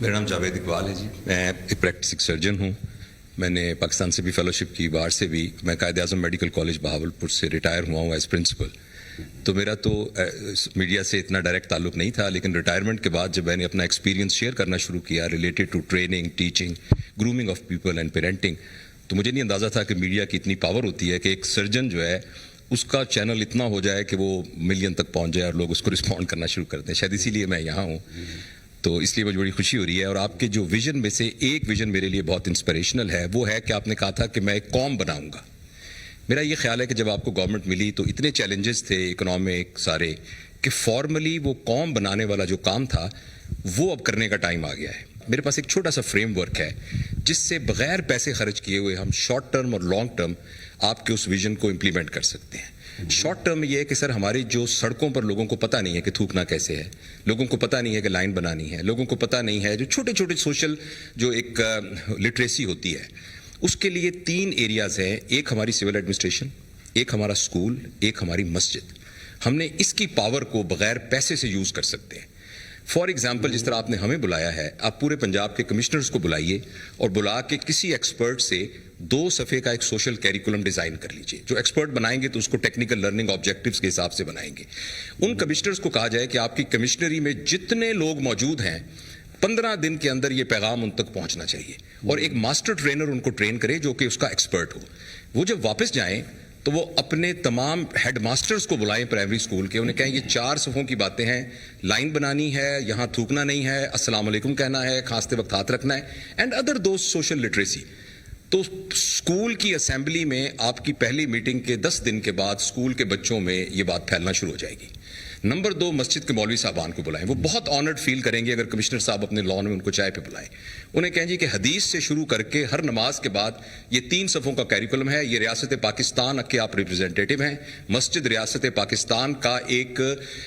میرا نام جاوید اقبال ہے جی. میں ایک پریکٹسنگ سرجن ہوں. میں نے پاکستان سے بھی فیلوشپ کی, باہر سے بھی. میں قائد اعظم میڈیکل کالج بہاولپور سے ریٹائر ہوا ہوں ایز پرنسپل. تو میرا تو میڈیا سے اتنا ڈائریکٹ تعلق نہیں تھا, لیکن ریٹائرمنٹ کے بعد جب میں نے اپنا ایکسپیرینس شیئر کرنا شروع کیا related to training, teaching, grooming of people and parenting, تو مجھے نہیں اندازہ تھا کہ میڈیا کی اتنی پاور ہوتی ہے کہ ایک سرجن جو ہے اس کا چینل اتنا ہو جائے کہ وہ ملین تک پہنچ جائے اور لوگ اس کو رسپونڈ کرنا شروع کر دیں. شاید اسی لیے میں یہاں ہوں. تو اس لیے مجھے بڑی خوشی ہو رہی ہے. اور آپ کے جو ویژن میں سے ایک ویژن میرے لیے بہت انسپریشنل ہے, وہ ہے کہ آپ نے کہا تھا کہ میں ایک قوم بناؤں گا. میرا یہ خیال ہے کہ جب آپ کو گورنمنٹ ملی تو اتنے چیلنجز تھے اکنامک سارے, کہ فارملی وہ قوم بنانے والا جو کام تھا وہ اب کرنے کا ٹائم آ گیا ہے. میرے پاس ایک چھوٹا سا فریم ورک ہے جس سے بغیر پیسے خرچ کیے ہوئے ہم شارٹ ٹرم اور لانگ ٹرم آپ کے اس ویژن کو امپلیمنٹ کر سکتے ہیں. شارٹ ٹرم یہ ہے کہ سر ہماری جو سڑکوں پر لوگوں کو پتہ نہیں ہے کہ تھوکنا کیسے ہے, لوگوں کو پتہ نہیں ہے کہ لائن بنانی ہے, لوگوں کو پتہ نہیں ہے جو چھوٹے چھوٹے سوشل جو ایک لٹریسی ہوتی ہے, اس کے لیے 3 ایریاز ہیں. ایک ہماری سول ایڈمنسٹریشن, ایک ہمارا اسکول, ایک ہماری مسجد. ہم نے اس کی پاور کو بغیر پیسے سے یوز کر سکتے ہیں. فار ایگزامپل جس طرح آپ نے ہمیں بلایا ہے, آپ پورے پنجاب کے کمشنرز کو بلائیے اور بلا کے کسی ایکسپرٹ سے 2 صفحے کا ایک سوشل کیریکولم ڈیزائن کر لیجئے. جو ایکسپرٹ بنائیں گے تو اس کو ٹیکنیکل لرننگ آبجیکٹیوز کے حساب سے بنائیں گے. ان کمشنرز کو کہا جائے کہ آپ کی کمشنری میں جتنے لوگ موجود ہیں 15 دن کے اندر یہ پیغام ان تک پہنچنا چاہیے, اور ایک ماسٹر ٹرینر ان کو ٹرین کرے جو کہ اس کا ایکسپرٹ ہو. وہ جب واپس جائیں تو وہ اپنے تمام ہیڈ ماسٹرز کو بلائیں پرائمری اسکول کے, انہیں کہیں یہ 4 صفحوں کی باتیں ہیں, لائن بنانی ہے, یہاں تھوکنا نہیں ہے, السلام علیکم کہنا ہے, کھانستے وقت ہاتھ رکھنا ہے, and other those social literacy. تو اسکول کی اسمبلی میں آپ کی پہلی میٹنگ کے 10 دن کے بعد اسکول کے بچوں میں یہ بات پھیلنا شروع ہو جائے گی. نمبر 2, مسجد کے مولوی صاحبان کو بلائیں. وہ بہت آنرڈ فیل کریں گے اگر کمشنر صاحب اپنے لان میں ان کو چائے پہ بلائیں. انہیں کہیں جی کہ حدیث سے شروع کر کے ہر نماز کے بعد یہ 3 صفحوں کا کیریکولم ہے, یہ ریاست پاکستان کے آپ ریپرزینٹیٹو ہیں, مسجد ریاست پاکستان کا ایک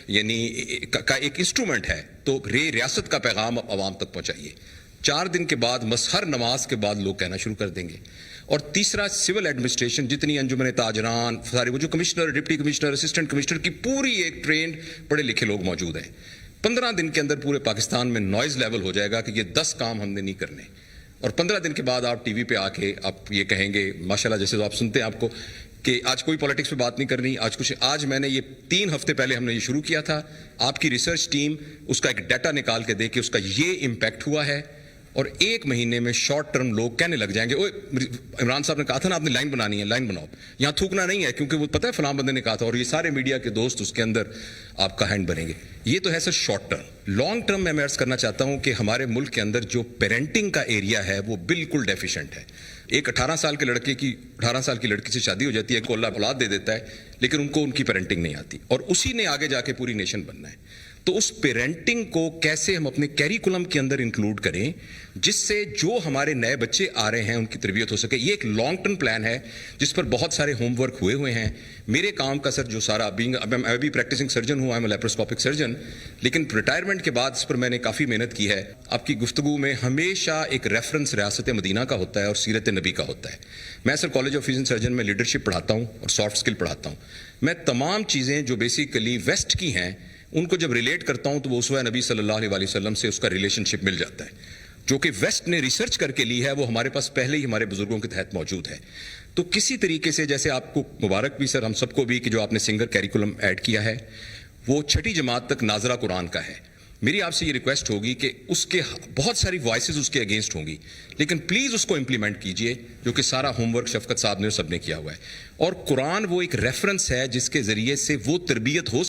ایک انسٹرومنٹ ہے, تو ریاست کا پیغام عوام تک پہنچائیے. 4 دن کے بعد ہر نماز کے بعد لوگ کہنا شروع کر دیں گے. اور تیسرا, سول ایڈمنسٹریشن, جتنی انجمن تاجران سارے وہ جو commissioner, deputy commissioner, assistant commissioner کی پوری ایک ٹرینڈ پڑھے لکھے لوگ موجود ہیں. 15 دن کے اندر پورے پاکستان میں نوائز لیول ہو جائے گا کہ یہ 10 کام ہم نے نہیں کرنے. اور 15 دن کے بعد آپ ٹی وی پہ آ کے آپ یہ کہیں گے ماشاءاللہ, جیسے تو آپ سنتے ہیں آپ کو کہ آج کوئی پالیٹکس پہ بات نہیں کرنی, آج میں نے یہ 3 ہفتے پہلے ہم نے یہ شروع کیا تھا, آپ کی ریسرچ ٹیم اس کا ایک ڈیٹا نکال کے دے کہ اس کا یہ امپیکٹ ہوا ہے. اور 1 مہینے میں شارٹ ٹرم لوگ کہنے لگ جائیں گے, اوے عمران صاحب نے کہا تھا نا آپ نے لائن بنانی ہے, لائن بناؤ, یہاں تھوکنا نہیں ہے کیونکہ وہ پتہ ہے فلاں بندے نے کہا تھا, اور یہ سارے میڈیا کے دوست اس کے اندر آپ کا ہینڈ بنیں گے. یہ تو ہے سر شارٹ ٹرم. لانگ ٹرم میں عرض کرنا چاہتا ہوں کہ ہمارے ملک کے اندر جو پیرنٹنگ کا ایریا ہے وہ بالکل ڈیفیشینٹ ہے. ایک 18 سال کے لڑکے کی 18 سال کی لڑکی سے شادی ہو جاتی ہے, کو اللہ اولاد دے دیتا ہے, لیکن ان کو ان کی پیرنٹنگ نہیں آتی, اور اسی نے آگے جا کے پوری نیشن بننا ہے. تو اس پیرنٹنگ کو کیسے ہم اپنے کیریکولم کے اندر انکلوڈ کریں جس سے جو ہمارے نئے بچے آ رہے ہیں ان کی تربیت ہو سکے. یہ ایک لانگ ٹرم پلان ہے جس پر بہت سارے ہوم ورک ہوئے ہیں. میرے کام کا سر جو سارا میں بھی پریکٹسنگ سرجن ہوں, آئی ایم لیپروسکوپک سرجن, لیکن ریٹائرمنٹ کے بعد اس پر میں نے کافی محنت کی ہے. آپ کی گفتگو میں ہمیشہ ایک ریفرنس ریاست مدینہ کا ہوتا ہے اور سیرت نبی کا ہوتا ہے. میں سر کالج آف فزن سرجن میں لیڈرشپ پڑھاتا ہوں اور سافٹ اسکل پڑھاتا ہوں. میں تمام چیزیں جو بیسیکلی ویسٹ کی ہیں ان کو جب ریلیٹ کرتا ہوں تو وہ اسوہ نبی صلی اللہ علیہ وسلم سے اس کا ریلیشن شپ مل جاتا ہے. جو کہ ویسٹ نے ریسرچ کر کے لی ہے وہ ہمارے پاس پہلے ہی ہمارے بزرگوں کے تحت موجود ہے. تو کسی طریقے سے جیسے آپ کو مبارک بھی سر, ہم سب کو بھی, کہ جو آپ نے سنگر کیریکولم ایڈ کیا ہے وہ 6ٹھی جماعت تک ناظرہ قرآن کا ہے. میری آپ سے یہ ریکویسٹ ہوگی کہ اس کے بہت ساری وائسز اس کے اگینسٹ ہوں گی, لیکن پلیز اس کو امپلیمنٹ کیجئے, جو کہ سارا ہوم ورک شفقت صاحب نے سب نے کیا ہوا ہے. اور قرآن وہ ایک ریفرنس ہے جس کے ذریعے سے وہ تربیت ہو